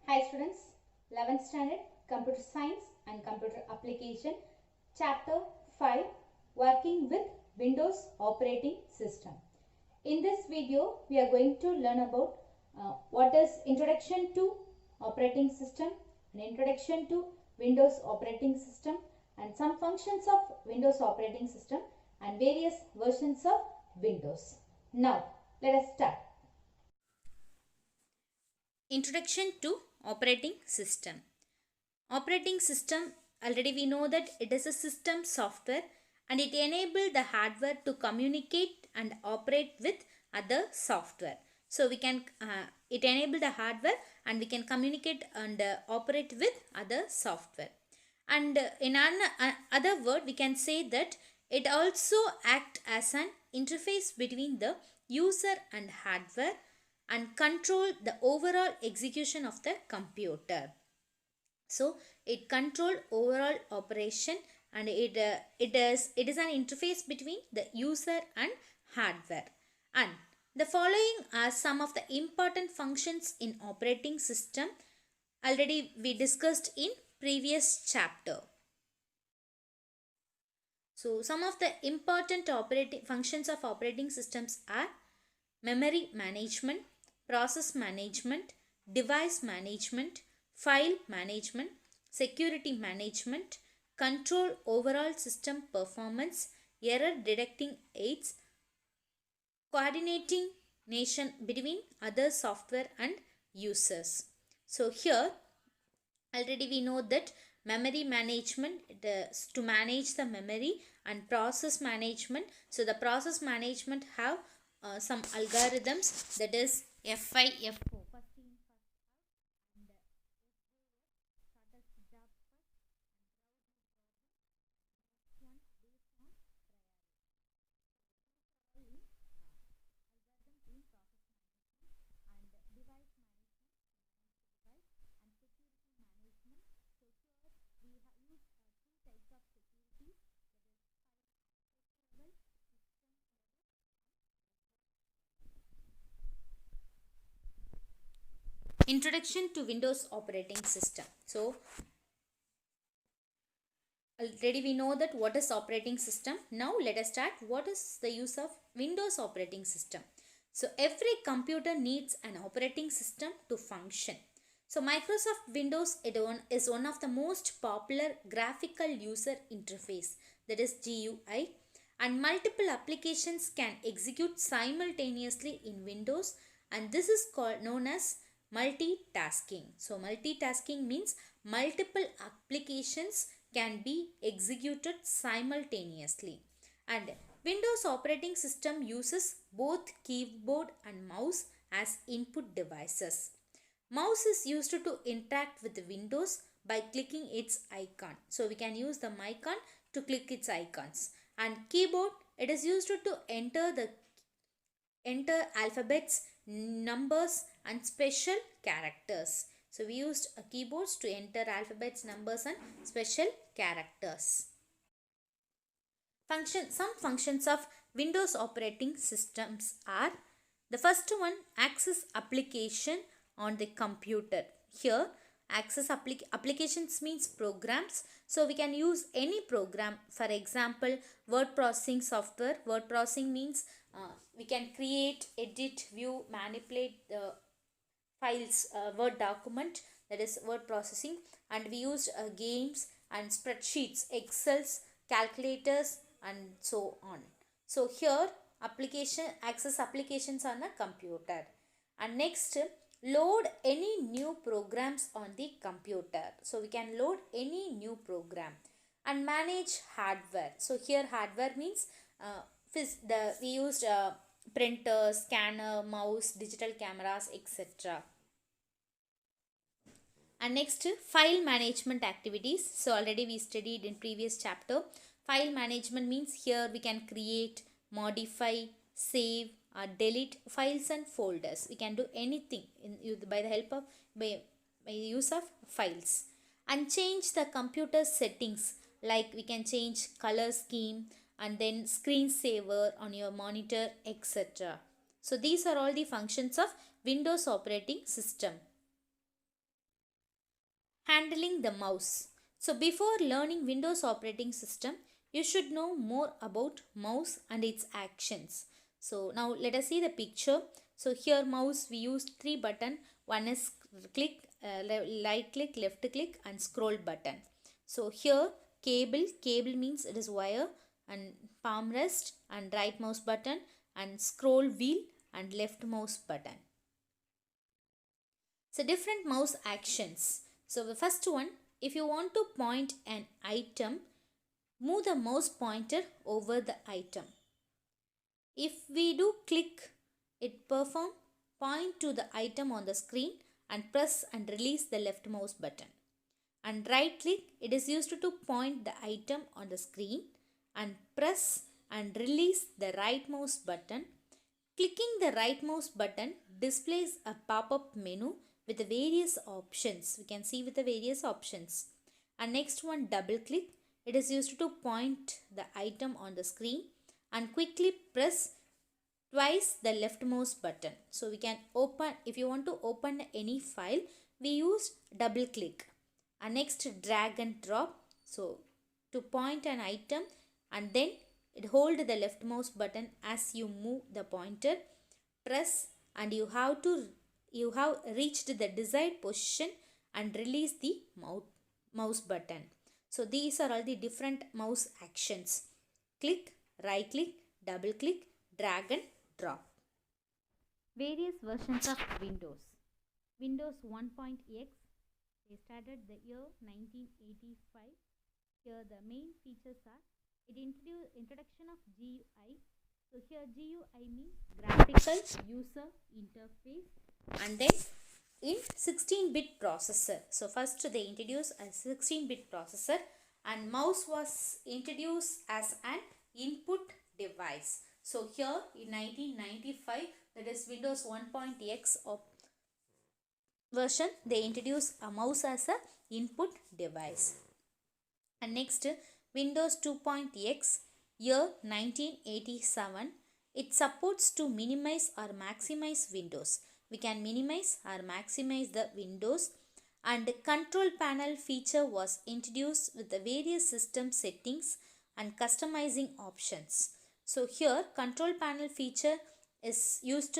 Hi students, 11th standard Computer Science and Computer Application, Chapter 5, Working with Windows Operating System. In this video, we are going to learn about what is Introduction to Operating System, an Introduction to Windows Operating System, and some functions of Windows Operating System and various versions of Windows. Now, let us start. Introduction to operating system. Operating system, already we know that it is a system software and it enables the hardware to communicate and operate with other software. So we can it enable the hardware and we can communicate and operate with other software. And in other word, we can say that it also act as an interface between the user and hardware and control the overall execution of the computer. So it control overall operation and it is an interface between the user and hardware. And the following are some of the important functions in operating system. Already we discussed in previous chapter. So some of the important operating functions of operating systems are memory management, process management, device management, file management, security management, control overall system performance, error detecting aids, coordinating nation between other software and users. So here already we know that memory management is to manage the memory and process management. So the process management have some algorithms, that is F5, F4. Introduction to Windows operating system. So already we know that what is operating system. Now let us start what is the use of Windows operating system. So every computer needs an operating system to function. So Microsoft Windows is one of the most popular graphical user interface, that is GUI, and multiple applications can execute simultaneously in Windows, and this is called known as multitasking. So multitasking means multiple applications can be executed simultaneously. And Windows operating system uses both keyboard and mouse as input devices. Mouse is used to interact with the Windows by clicking its icon. So we can use the icon to click its icons. And keyboard, it is used to enter alphabets, numbers and special characters. So we used keyboards to enter alphabets, numbers and special characters. Some functions of Windows operating systems are: the first one, access application on the computer. Here access applications means programs. So we can use any program. For example, word processing software. Word processing means we can create, edit, view, manipulate the files, word document, that is word processing. And we used games and spreadsheets, excels, calculators and so on. So here application access applications on a computer. And next, load any new programs on the computer. So we can load any new program. And manage hardware. So here hardware means we used printer, scanner, mouse, digital cameras, etc. And next, file management activities. So already we studied in previous chapter. File management means here we can create, modify, save or delete files and folders. We can do anything by the help of by use of files. And change the computer settings, like we can change color scheme and then screensaver on your monitor, etc. So these are all the functions of Windows operating system. Handling the mouse. So before learning Windows operating system, you should know more about mouse and its actions. So now let us see the picture. So here mouse we use three button. One is click, right click, left click and scroll button. So here cable means it is wire, and palm rest and right mouse button, and scroll wheel and left mouse button. So different mouse actions. So the first one, if you want to point an item, move the mouse pointer over the item. If we do click, it perform point to the item on the screen and press and release the left mouse button. And right click, it is used to point the item on the screen and press and release the right mouse button. Clicking the right mouse button displays a pop-up menu with the various options. We can see with the various options. And next one, double click. It is used to point the item on the screen and quickly press twice the left mouse button. So we can open, if you want to open any file, we use double click. And next, drag and drop. So to point an item, and then it hold the left mouse button as you move the pointer, press, and you have reached the desired position and release the mouse button. So these are all the different mouse actions: click, right click, double click, drag and drop. Various versions of Windows. Windows 1.x, they started the year 1985. Here the main features are, it introduced introduction of GUI. So here GUI means graphical user interface, and then in 16-bit processor. So first they introduced a 16-bit processor, and mouse was introduced as an input device. So here in 1995, that is Windows 1.x of version, they introduced a mouse as a input device. And next, Windows 2.x, year 1987, it supports to minimize or maximize windows. We can minimize or maximize the windows, and the control panel feature was introduced with the various system settings and customizing options. So here control panel feature is used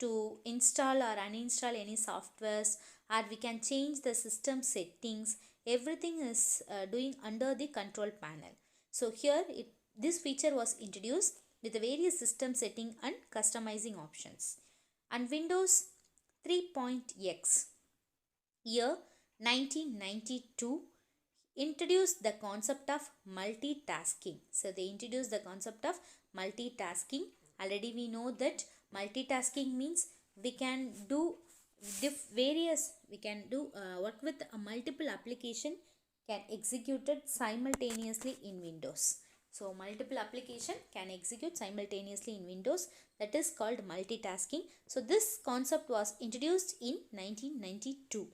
to install or uninstall any softwares, or we can change the system settings. Everything is doing under the control panel. So here this feature was introduced with the various system setting and customizing options. And Windows 3.x, year 1992, introduced the concept of multitasking. So they introduced the concept of multitasking. Already we know that multitasking means we can do work with a multiple application can executed simultaneously in Windows. So multiple application can execute simultaneously in Windows, that is called multitasking. So this concept was introduced in 1992,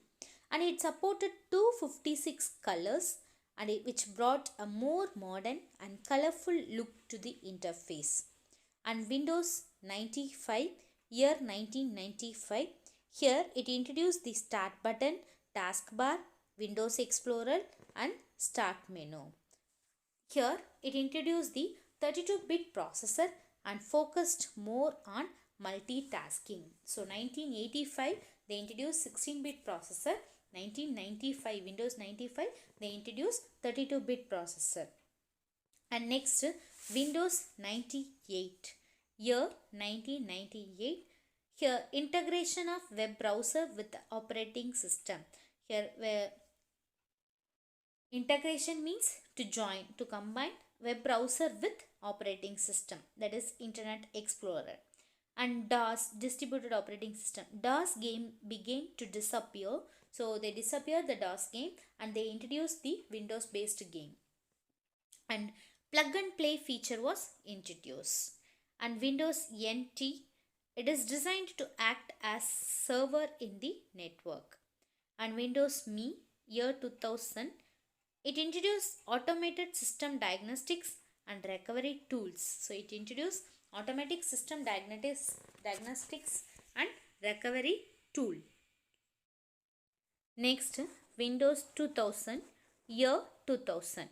and it supported 256 colors, and which brought a more modern and colorful look to the interface. And Windows 95, year 1995, here it introduced the start button, taskbar, Windows Explorer and start menu. Here it introduced the 32-bit processor and focused more on multitasking. So 1985 they introduced 16-bit processor. 1995, Windows 95, they introduced 32-bit processor. And next, Windows 98, year 1998. Here integration of web browser with the operating system. Here where integration means to join, to combine web browser with operating system, that is Internet Explorer. And DOS, distributed operating system. DOS game began to disappear. So they disappeared the DOS game and they introduced the Windows based game. And plug and play feature was introduced. And Windows NT, it is designed to act as server in the network. And Windows Me, year 2000, it introduced automated system diagnostics and recovery tools. So it introduced automatic system diagnostics and recovery tool. Next, Windows 2000, year 2000.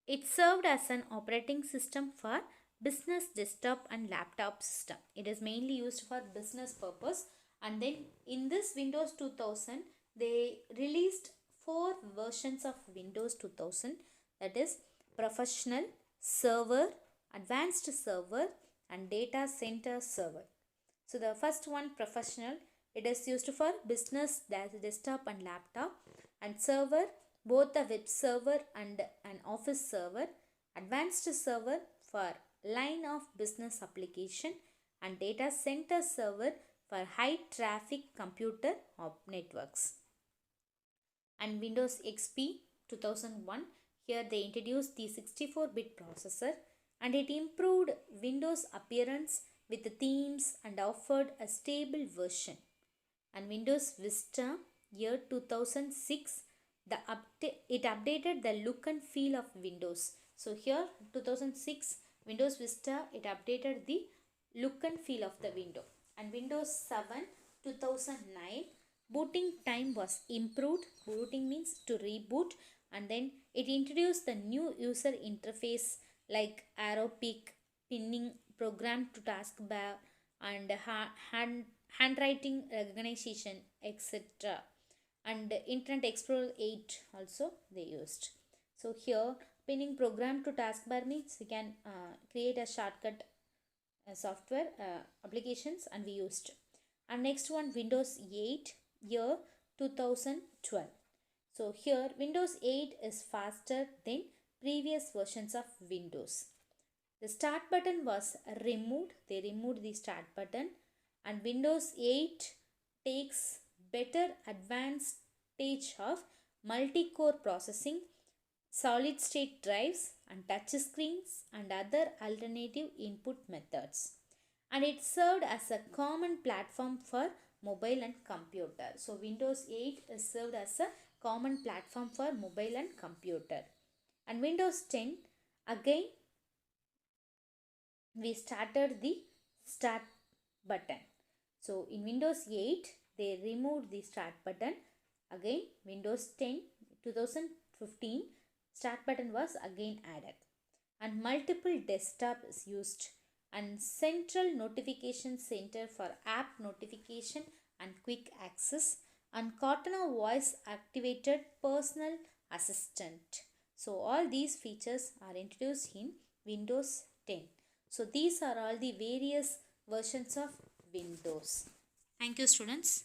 It served as an operating system for business desktop and laptop system. It is mainly used for business purpose, and then in this Windows 2000 they released 4 versions of Windows 2000, that is professional, server, advanced server and data center server. So the first one, professional, it is used for business desktop and laptop, and server, both the web server and an office server, advanced server for line of business application, and data center server for high traffic computer networks. And Windows XP 2001, here they introduced the 64-bit processor, and it improved Windows appearance with the themes and offered a stable version. And Windows Vista year 2006, it updated the look and feel of Windows. So here 2006 Windows Vista, it updated the look and feel of the window. And Windows 7 2009, booting time was improved. Booting means to reboot, and then it introduced the new user interface like arrow pick, pinning, program to taskbar, and handwriting recognition, etc. And Internet Explorer 8 also they used. So here pinning program to taskbar means we can create a shortcut software applications, and we used. And next one, Windows 8 year 2012. So here Windows 8 is faster than previous versions of Windows. The start button was removed. They removed the start button, and Windows 8 takes better advantage of multi-core processing, solid state drives and touch screens and other alternative input methods. And it served as a common platform for mobile and computer. So Windows 8 is served as a common platform for mobile and computer. And Windows 10, again we started the start button. So in Windows 8 they removed the start button. Again Windows 10 2015, start button was again added, and multiple desktop is used, and central notification center for app notification and quick access, and Cortana voice activated personal assistant. So all these features are introduced in Windows 10. So these are all the various versions of Windows. Thank you, students.